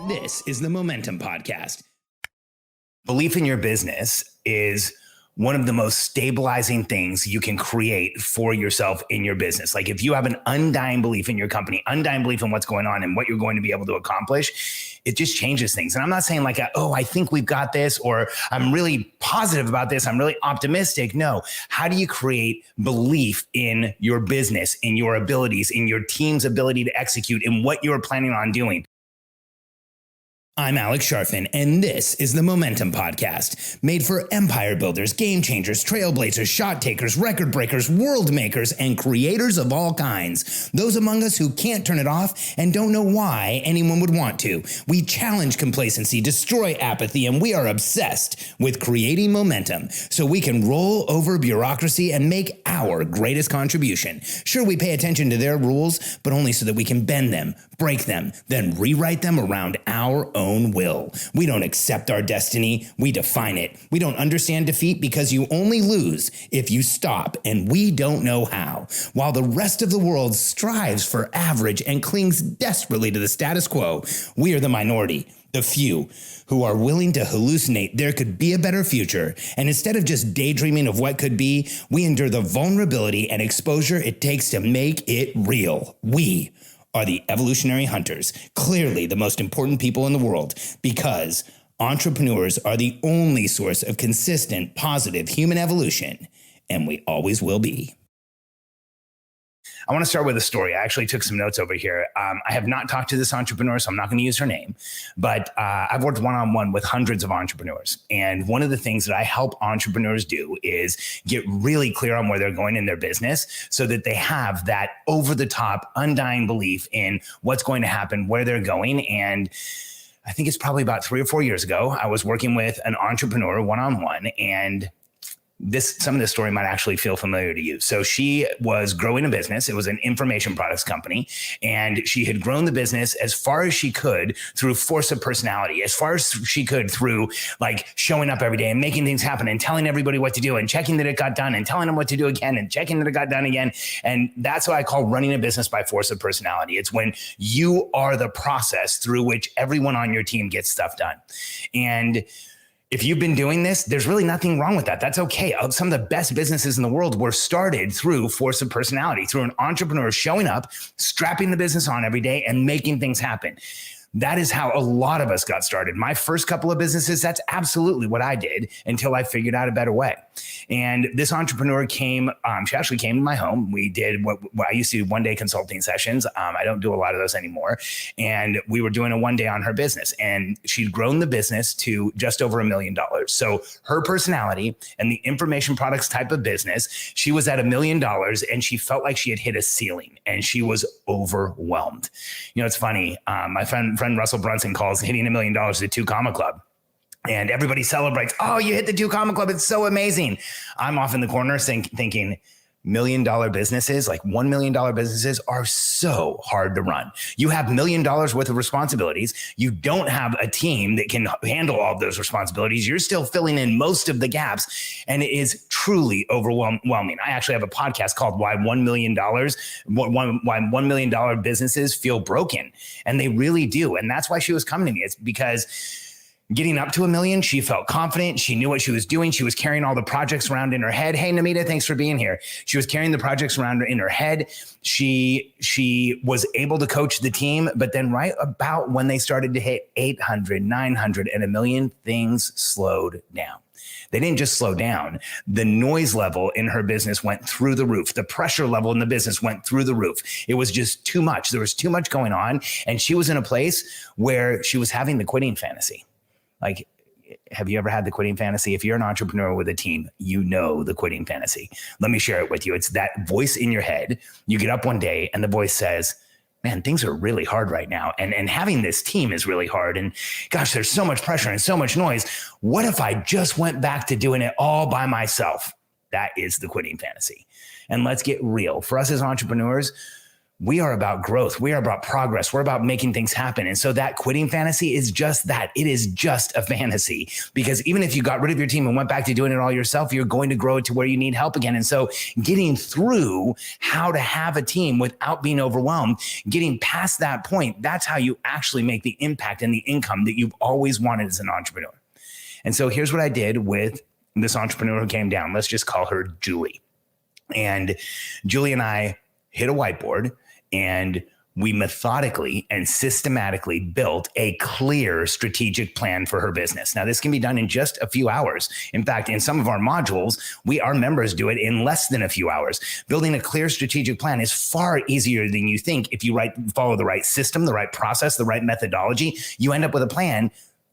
This is the Momentum Podcast. Belief in your business is one of the most stabilizing things you can create for yourself in your business. Like if you have an undying belief in your company, undying belief in what's going on and what you're going to be able to accomplish, it just changes things. And I'm not saying like, I think we've got this, or I'm really positive about this, I'm really optimistic. No, how do you create belief in your business, in your abilities, in your team's ability to execute, in what you're planning on doing? I'm Alex Charfen, and this is the Momentum Podcast, made for empire builders, game changers, trailblazers, shot takers, record breakers, world makers, and creators of all kinds. Those among us who can't turn it off and don't know why anyone would want to. We challenge complacency, destroy apathy, and we are obsessed with creating momentum so we can roll over bureaucracy and make our greatest contribution. Sure, we pay attention to their rules, but only so that we can bend them, break them, then rewrite them around our own will. We don't accept our destiny, we define it. We don't understand defeat because you only lose if you stop, and we don't know how. While the rest of the world strives for average and clings desperately to the status quo, we are the minority, the few, who are willing to hallucinate there could be a better future. And instead of just daydreaming of what could be, we endure the vulnerability and exposure it takes to make it real. We are the evolutionary hunters, clearly the most important people in the world, because entrepreneurs are the only source of consistent, positive human evolution, and we always will be. I want to start with a story. I actually took some notes over here. I have not talked to this entrepreneur, so I'm not going to use her name, but I've worked one-on-one with hundreds of entrepreneurs. And one of the things that I help entrepreneurs do is get really clear on where they're going in their business so that they have that over-the-top, undying belief in what's going to happen, where they're going. And I think it's probably about 3 or 4 years ago, I was working with an entrepreneur one-on-one, and some of this story might actually feel familiar to you. So she was growing a business. It was an information products company, and she had grown the business as far as she could through force of personality, as far as she could through like showing up every day and making things happen and telling everybody what to do and checking that it got done and telling them what to do again and checking that it got done again. And that's what I call running a business by force of personality. It's when you are the process through which everyone on your team gets stuff done. And if you've been doing this, there's really nothing wrong with that. That's okay. Some of the best businesses in the world were started through force of personality, through an entrepreneur showing up, strapping the business on every day and making things happen. That is how a lot of us got started. My first couple of businesses, that's absolutely what I did until I figured out a better way. And this entrepreneur came, she actually came to my home. We did what I used to do one-day consulting sessions. I don't do a lot of those anymore. And we were doing a one-day on her business. And she'd grown the business to just over $1 million. So her personality and the information products type of business, she was at $1 million and she felt like she had hit a ceiling and she was overwhelmed. You know, it's funny. My friend Russell Brunson calls hitting $1 million the 2 comma club. And everybody celebrates. Oh, you hit the 2 comma club. It's so amazing. I'm off in the corner thinking $1 million businesses, like $1 million businesses are so hard to run. You have $1 million worth of responsibilities. You don't have a team that can handle all of those responsibilities. You're still filling in most of the gaps. And it is truly overwhelming. I actually have a podcast called Why $1 Million Businesses Feel Broken. And they really do. And that's why she was coming to me. It's because getting up to $1 million, she felt confident. She knew what she was doing. She was carrying all the projects around in her head. Hey, Namita, thanks for being here. She was carrying the projects around in her head. She was able to coach the team. But then right about when they started to hit 800, 900 and $1 million, things slowed down. They didn't just slow down. The noise level in her business went through the roof. The pressure level in the business went through the roof. It was just too much. There was too much going on. And she was in a place where she was having the quitting fantasy. Like, have you ever had the quitting fantasy? If you're an entrepreneur with a team, you know the quitting fantasy. Let me share it with you. It's that voice in your head. You get up one day and the voice says, man, things are really hard right now. And having this team is really hard. And gosh, there's so much pressure and so much noise. What if I just went back to doing it all by myself? That is the quitting fantasy. And let's get real. For us as entrepreneurs, We are about growth. We are about progress. We're about making things happen. And so that quitting fantasy is just that. It is just a fantasy, because even if you got rid of your team and went back to doing it all yourself, you're going to grow it to where you need help again. And so getting through how to have a team without being overwhelmed, getting past that point, that's how you actually make the impact and the income that you've always wanted as an entrepreneur. And so here's what I did with this entrepreneur who came down. Let's just call her Julie. And Julie and I hit a whiteboard, and we methodically and systematically built a clear strategic plan for her business. Now, this can be done in just a few hours. In fact, in some of our modules, our members do it in less than a few hours. Building a clear strategic plan is far easier than you think. If you follow the right system, the right process, the right methodology, you end up with a plan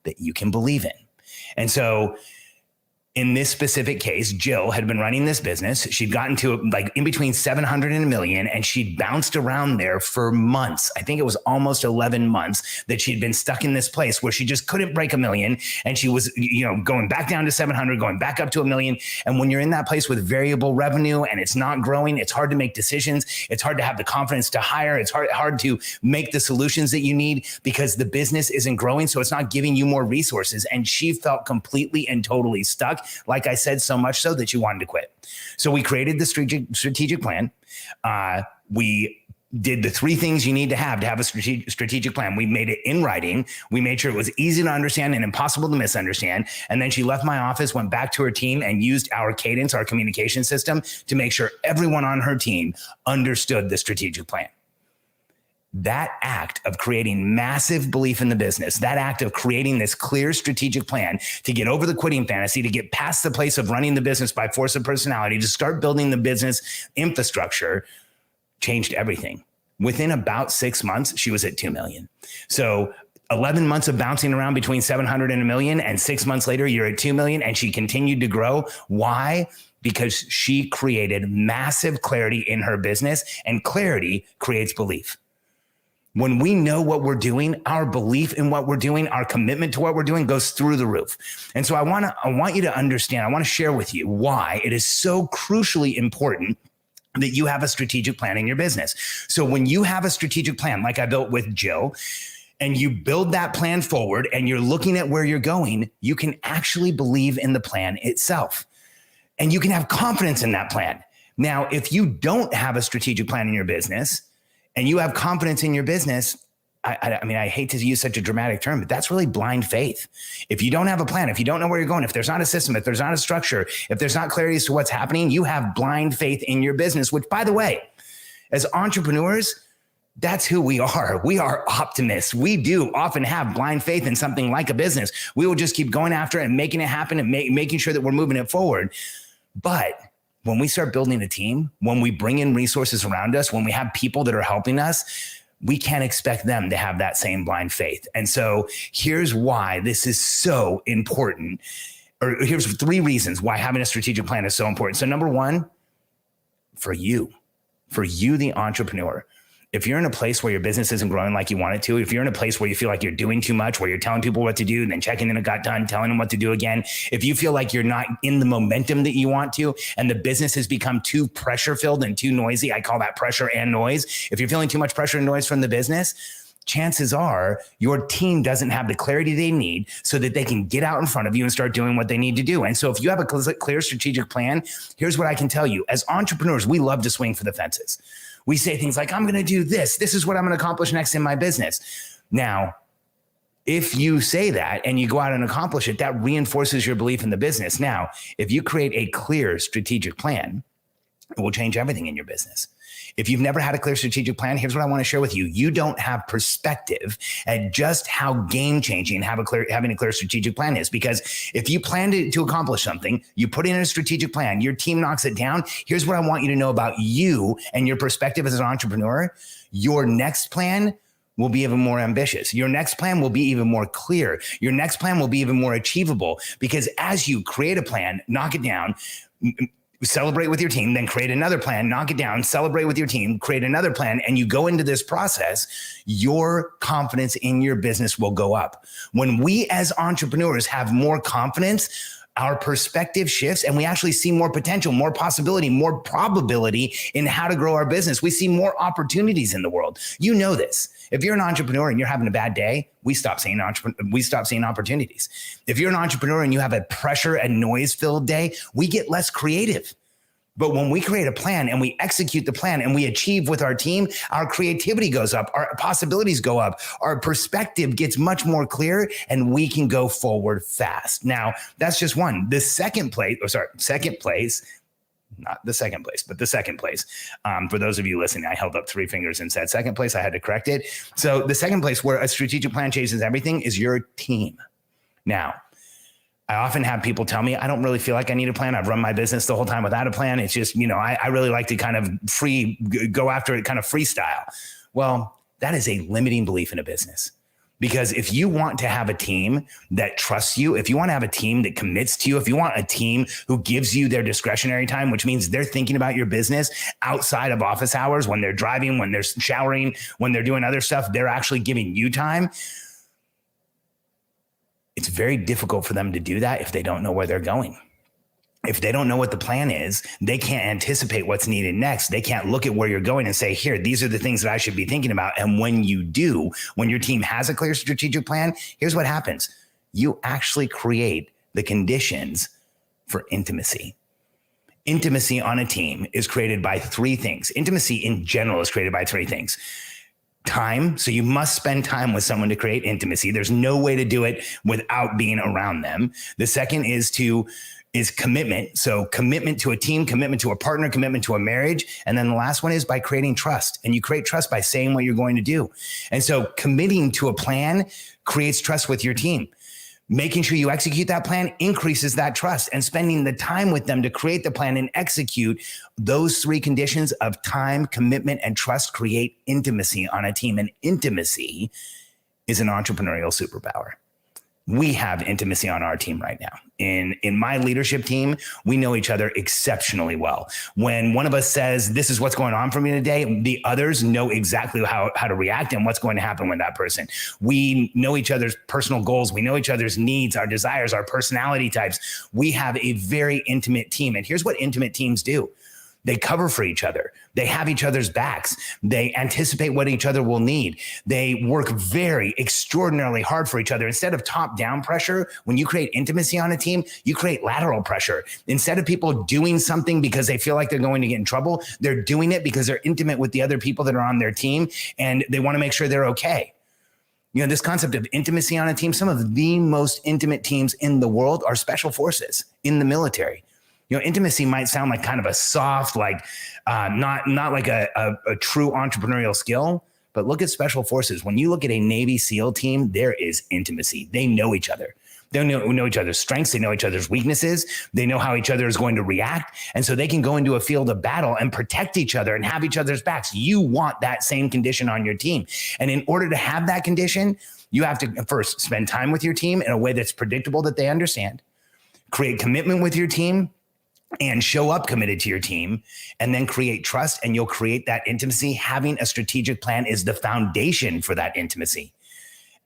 that you can believe in. And so in this specific case, Jill had been running this business. She'd gotten to like in between 700 and a million, and she'd bounced around there for months. I think it was almost 11 months that she'd been stuck in this place where she just couldn't break a million. And she was, going back down to 700, going back up to a million. And when you're in that place with variable revenue and it's not growing, it's hard to make decisions. It's hard to have the confidence to hire. It's hard to make the solutions that you need because the business isn't growing. So it's not giving you more resources. And she felt completely and totally stuck. Like I said, so much so that she wanted to quit. So we created the strategic plan. We did the 3 things you need to have a strategic plan. We made it in writing. We made sure it was easy to understand and impossible to misunderstand. And then she left my office, went back to her team, and used our cadence, our communication system, to make sure everyone on her team understood the strategic plan. That act of creating massive belief in the business, that act of creating this clear strategic plan to get over the quitting fantasy, to get past the place of running the business by force of personality, to start building the business infrastructure, changed everything. Within about 6 months, she was at 2 million. So 11 months of bouncing around between 700 and a million, and 6 months later, you're at 2 million, and she continued to grow. Why? Because she created massive clarity in her business, and clarity creates belief. When we know what we're doing, our belief in what we're doing, our commitment to what we're doing goes through the roof. And so I want you to understand, I want to share with you why it is so crucially important that you have a strategic plan in your business. So when you have a strategic plan, like I built with Jill, and you build that plan forward and you're looking at where you're going, you can actually believe in the plan itself. And you can have confidence in that plan. Now, if you don't have a strategic plan in your business, and you have confidence in your business, I mean, I hate to use such a dramatic term, but that's really blind faith. If you don't have a plan, if you don't know where you're going, if there's not a system, if there's not a structure, if there's not clarity as to what's happening, you have blind faith in your business, which, by the way, as entrepreneurs, that's who we are. We are optimists. We do often have blind faith in something like a business. We will just keep going after it and making it happen and making sure that we're moving it forward. But when we start building a team, when we bring in resources around us, when we have people that are helping us, we can't expect them to have that same blind faith. And so here's why this is so important, or here's 3 reasons why having a strategic plan is so important. So number 1, for you, the entrepreneur, if you're in a place where your business isn't growing like you want it to, if you're in a place where you feel like you're doing too much, where you're telling people what to do, and then checking in and got done, telling them what to do again, if you feel like you're not in the momentum that you want to, and the business has become too pressure filled and too noisy, I call that pressure and noise. If you're feeling too much pressure and noise from the business, chances are your team doesn't have the clarity they need so that they can get out in front of you and start doing what they need to do. And so if you have a clear strategic plan, here's what I can tell you. As entrepreneurs, we love to swing for the fences. We say things like, I'm going to do this. This is what I'm going to accomplish next in my business. Now, if you say that and you go out and accomplish it, that reinforces your belief in the business. Now, if you create a clear strategic plan, it will change everything in your business. If you've never had a clear strategic plan, here's what I want to share with you. You don't have perspective at just how game-changing having a clear strategic plan is. Because if you plan to accomplish something, you put in a strategic plan, your team knocks it down. Here's what I want you to know about you and your perspective as an entrepreneur. Your next plan will be even more ambitious. Your next plan will be even more clear. Your next plan will be even more achievable. Because as you create a plan, knock it down, celebrate with your team, then create another plan, knock it down, celebrate with your team, create another plan, and you go into this process, your confidence in your business will go up. When we as entrepreneurs have more confidence, our perspective shifts and we actually see more potential, more possibility, more probability in how to grow our business. We see more opportunities in the world. You know this. If you're an entrepreneur and you're having a bad day, we stop seeing opportunities. If you're an entrepreneur and you have a pressure and noise filled day, we get less creative. But when we create a plan and we execute the plan and we achieve with our team, our creativity goes up, our possibilities go up, our perspective gets much more clear, and we can go forward fast. Now, that's just one. The second place, not the second place, but the second place. For those of you listening, I held up 3 fingers and said second place. I had to correct it. So the second place where a strategic plan changes everything is your team. Now, I often have people tell me, I don't really feel like I need a plan. I've run my business the whole time without a plan. It's just, I really like to kind of go after it, kind of freestyle. Well, that is a limiting belief in a business. Because if you want to have a team that trusts you, if you want to have a team that commits to you, if you want a team who gives you their discretionary time, which means they're thinking about your business outside of office hours, when they're driving, when they're showering, when they're doing other stuff, they're actually giving you time. It's very difficult for them to do that if they don't know where they're going. If they don't know what the plan is, they can't anticipate what's needed next. They can't look at where you're going and say, here, these are the things that I should be thinking about. And when you do, when your team has a clear strategic plan, here's what happens. You actually create the conditions for intimacy. Intimacy on a team is created by 3 things. Intimacy in general is created by 3 things. Time. So you must spend time with someone to create intimacy. There's no way to do it without being around them. The second is commitment. So commitment to a team, commitment to a partner, commitment to a marriage. And then the last one is by creating trust. And you create trust by saying what you're going to do. And so committing to a plan creates trust with your team. Making sure you execute that plan increases that trust, and spending the time with them to create the plan and execute those 3 conditions of time, commitment, and trust create intimacy on a team. And intimacy is an entrepreneurial superpower. We have intimacy on our team right now. In my leadership team, we know each other exceptionally well. When one of us says, this is what's going on for me today, the others know exactly how to react and what's going to happen with that person. We know each other's personal goals. We know each other's needs, our desires, our personality types. We have a very intimate team. And here's what intimate teams do. They cover for each other. They have each other's backs. They anticipate what each other will need. They work very extraordinarily hard for each other. Instead of top-down pressure, when you create intimacy on a team, you create lateral pressure. Instead of people doing something because they feel like they're going to get in trouble, they're doing it because they're intimate with the other people that are on their team, and they want to make sure they're okay. This concept of intimacy on a team, some of the most intimate teams in the world are special forces in the military. Intimacy might sound like kind of a soft, like not like a true entrepreneurial skill, but look at special forces. When you look at a Navy SEAL team, there is intimacy. They know each other. They know each other's strengths. They know each other's weaknesses. They know how each other is going to react. And so they can go into a field of battle and protect each other and have each other's backs. You want that same condition on your team. And in order to have that condition, you have to first spend time with your team in a way that's predictable, that they understand, create commitment with your team, and show up committed to your team, and then create trust, and you'll create that intimacy. Having a strategic plan is the foundation for that intimacy.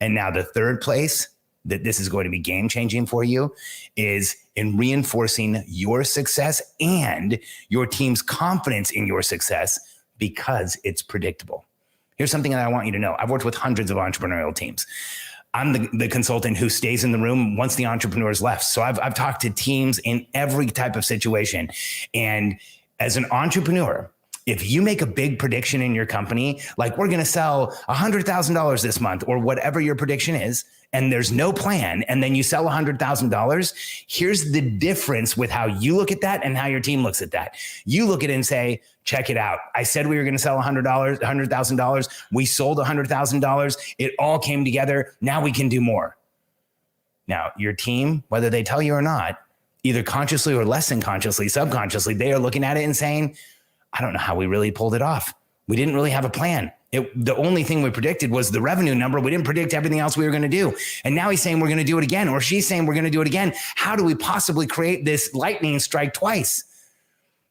And now the third place that this is going to be game changing for you is in reinforcing your success and your team's confidence in your success, because it's predictable. Here's something that I want you to know. I've worked with hundreds of entrepreneurial teams. I'm the consultant who stays in the room once the entrepreneur's left. So I've talked to teams in every type of situation. And as an entrepreneur, if you make a big prediction in your company, like we're going to sell $100,000 this month or whatever your prediction is, and there's no plan, and then you sell $100,000, here's the difference with how you look at that and how your team looks at that. You look at it and say, check it out. I said we were going to sell $100,000. We sold $100,000. It all came together. Now we can do more. Now, your team, whether they tell you or not, either consciously or less than consciously, subconsciously, they are looking at it and saying, I don't know how we really pulled it off. We didn't really have a plan. The only thing we predicted was the revenue number. We didn't predict everything else we were going to do. And now he's saying we're going to do it again, or she's saying we're going to do it again. How do we possibly create this lightning strike twice?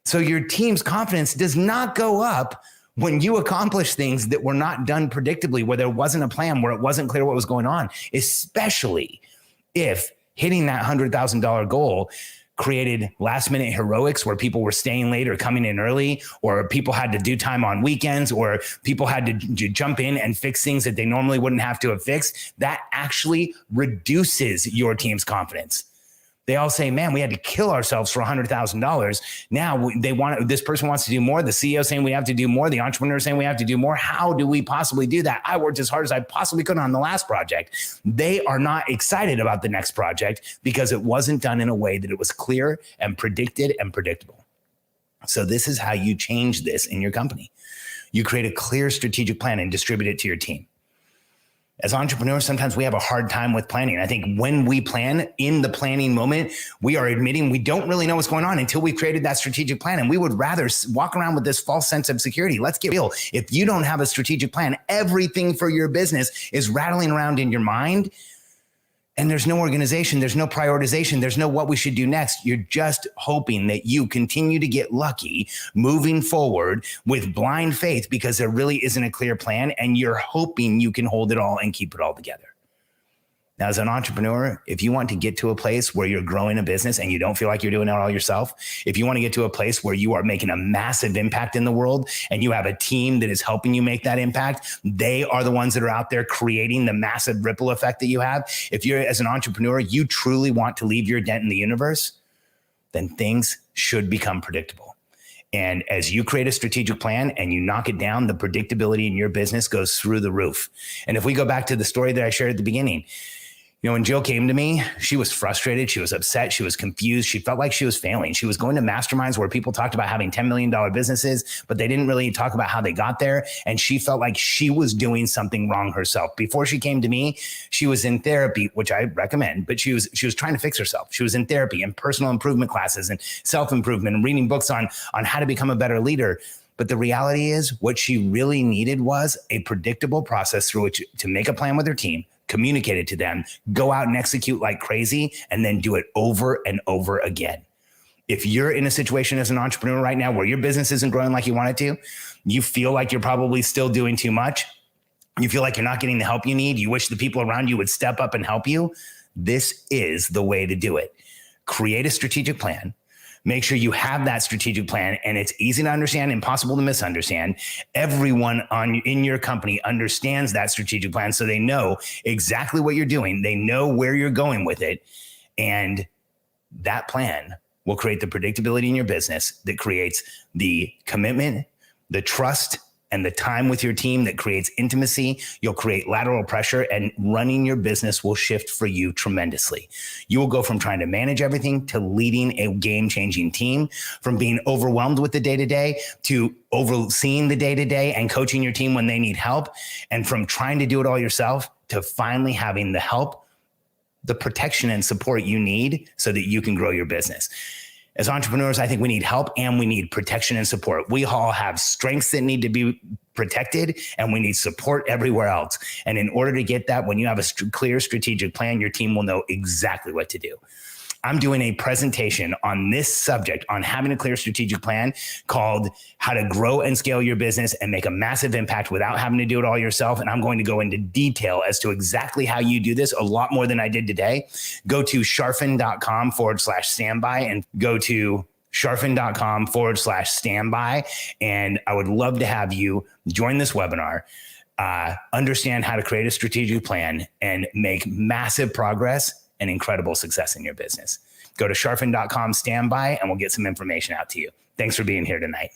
So your team's confidence does not go up when you accomplish things that were not done predictably, where there wasn't a plan, where it wasn't clear what was going on, especially if Hitting that $100,000 goal created last minute heroics where people were staying late or coming in early, or people had to do time on weekends, or people had to jump in and fix things that they normally wouldn't have to have fixed. That actually reduces your team's confidence. They all say, man, we had to kill ourselves for $100,000. Now this person wants to do more. The CEO saying we have to do more. The entrepreneur saying we have to do more. How do we possibly do that? I worked as hard as I possibly could on the last project. They are not excited about the next project because it wasn't done in a way that it was clear and predicted and predictable. So this is how you change this in your company. You create a clear strategic plan and distribute it to your team. As entrepreneurs, sometimes we have a hard time with planning. I think when we plan in the planning moment, we are admitting we don't really know what's going on until we've created that strategic plan. And we would rather walk around with this false sense of security. Let's get real. If you don't have a strategic plan, everything for your business is rattling around in your mind. And there's no organization, there's no prioritization, there's no what we should do next. You're just hoping that you continue to get lucky moving forward with blind faith because there really isn't a clear plan, and you're hoping you can hold it all and keep it all together. Now, as an entrepreneur, if you want to get to a place where you're growing a business and you don't feel like you're doing it all yourself, if you want to get to a place where you are making a massive impact in the world and you have a team that is helping you make that impact, they are the ones that are out there creating the massive ripple effect that you have. If you're, as an entrepreneur, you truly want to leave your dent in the universe, then things should become predictable. And as you create a strategic plan and you knock it down, the predictability in your business goes through the roof. And if we go back to the story that I shared at the beginning, when Jill came to me, she was frustrated. She was upset. She was confused. She felt like she was failing. She was going to masterminds where people talked about having $10 million businesses, but they didn't really talk about how they got there. And she felt like she was doing something wrong herself. Before she came to me, she was in therapy, which I recommend, but she was trying to fix herself. She was in therapy and personal improvement classes and self-improvement and reading books on how to become a better leader. But the reality is what she really needed was a predictable process through which to make a plan with her team, communicate it to them, go out and execute like crazy, and then do it over and over again. If you're in a situation as an entrepreneur right now where your business isn't growing like you want it to, you feel like you're probably still doing too much, you feel like you're not getting the help you need, you wish the people around you would step up and help you, this is the way to do it. Create a strategic plan. Make sure you have that strategic plan, and it's easy to understand, impossible to misunderstand. Everyone in your company understands that strategic plan, so they know exactly what you're doing. They know where you're going with it, and that plan will create the predictability in your business that creates the commitment, the trust, and the time with your team that creates intimacy. You'll create lateral pressure, and running your business will shift for you tremendously. You will go from trying to manage everything to leading a game-changing team, from being overwhelmed with the day-to-day to overseeing the day-to-day and coaching your team when they need help, and from trying to do it all yourself to finally having the help, the protection and support you need so that you can grow your business. As entrepreneurs, I think we need help and we need protection and support. We all have strengths that need to be protected, and we need support everywhere else. And in order to get that, when you have a clear strategic plan, your team will know exactly what to do. I'm doing a presentation on this subject, on having a clear strategic plan, called How to Grow and Scale Your Business and Make a Massive Impact Without Having to Do It All Yourself. And I'm going to go into detail as to exactly how you do this, a lot more than I did today. Go to charfen.com/standby and go to charfen.com/standby. And I would love to have you join this webinar, understand how to create a strategic plan and make massive progress and incredible success in your business. Go to charfen.com/standby and we'll get some information out to you. Thanks for being here tonight.